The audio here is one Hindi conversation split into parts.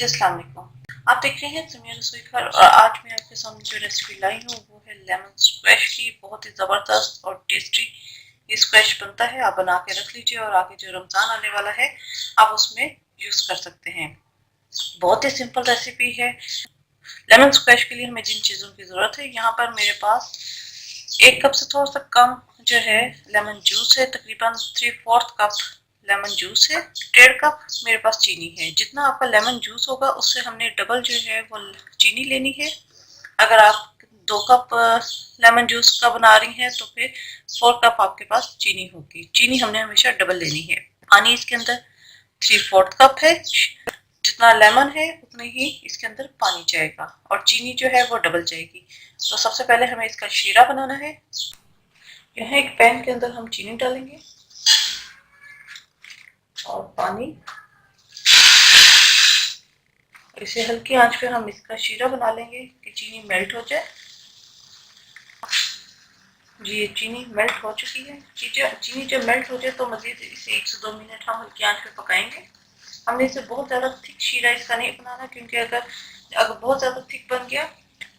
जी अस्सलाम वालेकुम। आप देख रहे हैं समीर रसोई घर और आज मैं आपके सामने जो रेसिपी लाई हूँ वो है लेमन स्क्वैश की। बहुत ही ज़बरदस्त और टेस्टी ये स्क्वैश बनता है। आप बना के रख लीजिए और आगे जो रमज़ान आने वाला है आप उसमें यूज़ कर सकते हैं। बहुत ही सिंपल रेसिपी है। लेमन स्क्वैश के लिए हमें जिन चीज़ों की ज़रूरत है, यहाँ पर मेरे पास 1 कप से थोड़ा सा कम जो है लेमन जूस है, तकरीबन 3/4 कप लेमन जूस है, 1.5 कप मेरे पास चीनी है। जितना आपका लेमन जूस होगा उससे हमने डबल जो है वो चीनी लेनी है। अगर आप 2 कप लेमन जूस का बना रही हैं तो फिर 4 कप आपके पास चीनी होगी। चीनी हमने हमेशा डबल लेनी है। पानी इसके अंदर 3/4 कप है। जितना लेमन है उतने ही इसके अंदर पानी जाएगा और चीनी जो है वो डबल जाएगी। तो सबसे पहले हमें इसका शीरा बनाना है। यह एक पैन के अंदर हम चीनी डालेंगे और पानी, इसे हल्की आंच पे हम इसका शीरा बना लेंगे कि चीनी मेल्ट हो जाए। जी ये चीनी मेल्ट हो चुकी है। चीनी जब मेल्ट हो जाए तो मजीद इसे 1 से 2 मिनट हम हल्की आंच पे पकाएंगे। हमने इसे बहुत ज़्यादा थिक शीरा इसका नहीं बनाना, क्योंकि अगर बहुत ज़्यादा थिक बन गया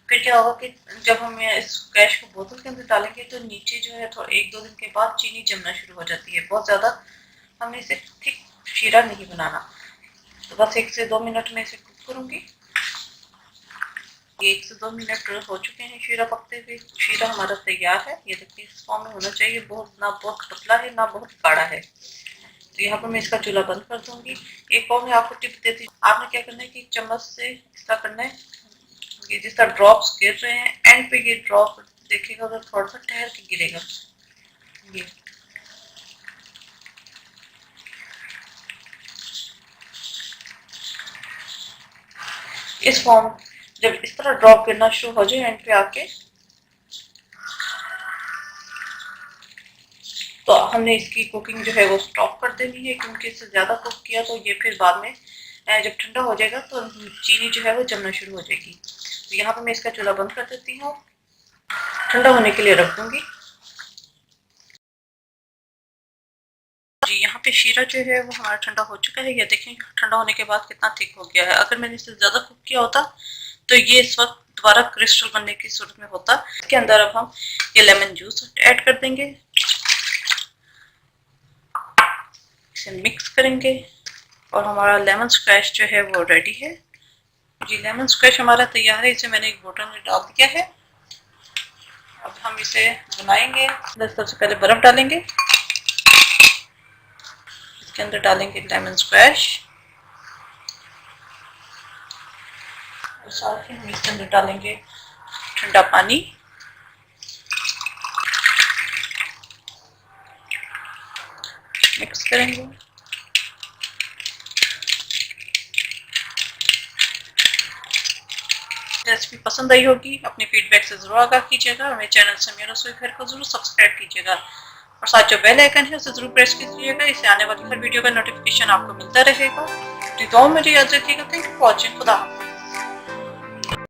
फिर क्या होगा कि जब हम इस स्क्वैश को बोतल के अंदर डालेंगे तो नीचे जो है थोड़ा 1-2 दिन के बाद चीनी जमना शुरू हो जाती है। बहुत ज़्यादा हमने इसे थिक शीरा नहीं बनाना। तो बस 1 से 2 मिनट में इसे कुक करूँगी। 1 से 2 मिनट हो चुके हैं शीरा पकते हुए। शीरा हमारा तैयार है। ये देखिए इस फॉर्म में होना चाहिए, ना बहुत पतला है ना बहुत गाढ़ा है। तो यहाँ पर मैं इसका चूल्हा बंद कर दूंगी। एक और मैं आपको टिप देती हूँ, आपने क्या करना है कि चम्मच से इस तरह करना है, ये जिस तरह ड्रॉप्स गिर रहे हैं एंड पे ये ड्रॉप देखिएगा उधर थोड़ा सा ठहर के गिरेगा। ये इस फॉर्म जब इस तरह ड्रॉप गिरना शुरू हो जाए एंड पे आके, तो हमने इसकी कुकिंग जो है वो स्टॉप कर देनी है, क्योंकि इससे ज़्यादा कुक किया तो ये फिर बाद में जब ठंडा हो जाएगा तो चीनी जो है वो जमना शुरू हो जाएगी। तो यहाँ पर मैं इसका चूल्हा बंद कर देती हूँ, ठंडा होने के लिए रख दूंगी। जी यहाँ पे शीरा जो है वो हमारा ठंडा हो चुका है। ये देखें ठंडा होने के बाद कितना थिक हो गया है। अगर मैंने इससे ज़्यादा कुक किया होता तो ये इस वक्त दोबारा क्रिस्टल बनने की सूरत में होता। इसके अंदर अब हम ये लेमन जूस ऐड कर देंगे, इसे मिक्स करेंगे और हमारा लेमन स्क्वैश जो है वो रेडी है। जी लेमन स्क्वैश हमारा तैयार है। इसे मैंने एक बोतल में डाल दिया है। अब हम इसे बनाएंगे। सबसे पहले बर्फ डालेंगे, इसके अंदर डालेंगे लेमन स्क्वैश और साथ ही हम इसके अंदर डालेंगे ठंडा पानी। मिक्स करेंगे। रेसिपी पसंद आई होगी, अपने फीडबैक से जरूर आगाह कीजिएगा। मेरे चैनल समीर रसोई घर को जरूर सब्सक्राइब कीजिएगा और साथ जो बेल आइकन है उसे जरूर प्रेस कीजिएगा। इससे आने वाली हर वीडियो का नोटिफिकेशन आपको मिलता रहेगा। दुआओं में याद रखिएगा। Thank you for watching. खुदा।